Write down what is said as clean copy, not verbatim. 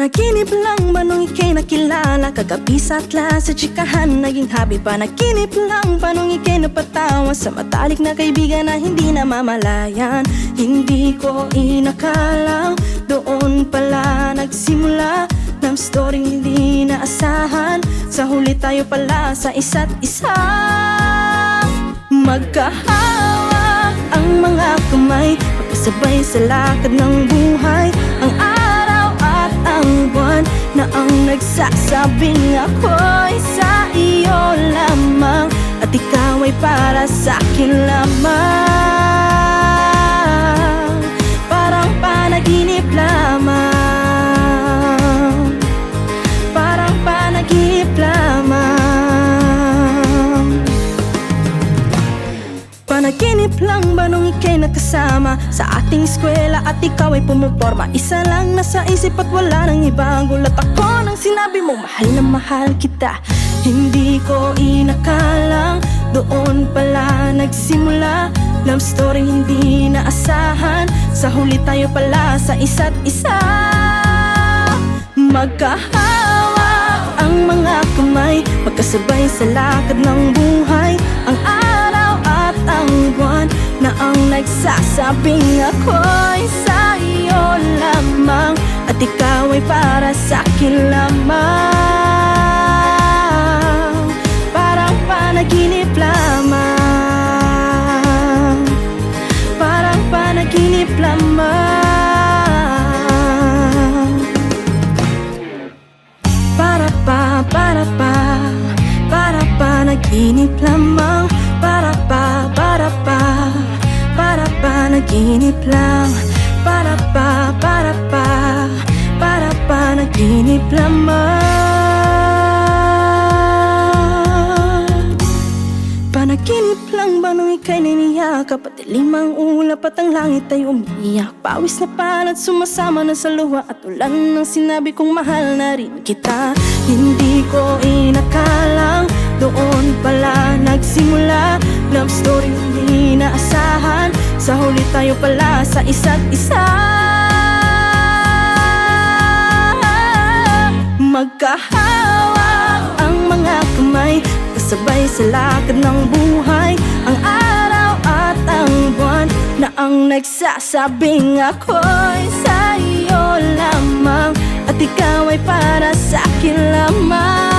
Panaginip lang ba nung ika'y nakilala? Kagabi sa atlas sa tsikahan naging happy. Panaginip lang ba nung ika'y napatawa sa matalik na kaibigan na hindi namamalayan? Hindi ko inakalang doon pala nagsimula ng story hindi naasahan. Sa huli tayo pala sa isa't isa. Magkahawak ang mga kamay, magkasabay sa lakad ng buhay. Ang araw at ang buwan na ang nagsasabing ako'y sa iyo lamang, at ikaw ay para sa'kin lamang. Parang panaginip lamang, parang panaginip lamang. Panaginip lang ba nung ika'y nakasama sa ating eskwela at ikaw ay pumuporma? Isa lang nasa isip at wala nang iba. Gulat ako nang sinabi mo mahal na mahal kita. Hindi ko inakalang doon pala nagsimula. Love story hindi naasahan. Sa huli tayo pala sa isa't isa. Magkahawak ang mga kamay, magkasabay sa lakad ng buhay. Ang araw at ang buwan na ang nagsasabing ako'y sa iyo lamang, at ikaw ay para sa'kin lamang. Parang panaginip lamang, parang panaginip lamang. Para panaginip lamang. Para panaginip lang. Para panaginip lamang. Panaginip lang ba nung ika'y naniyakap at limang ulap at ang langit ay umiiyak? Pawis na palad sumasama na sa luha at ulan ng sinabi kong mahal na rin kita. Hindi ko inakalang doon pala nagsimula. Love story hindi naasahan. Sa huli tayo pala sa isa't isa. Magkahawak ang mga kamay, kasabay sa lakad ng buhay. Ang araw at ang buwan na ang nagsasabing ako'y sa iyo lamang, at ikaw ay para sa'kin lamang.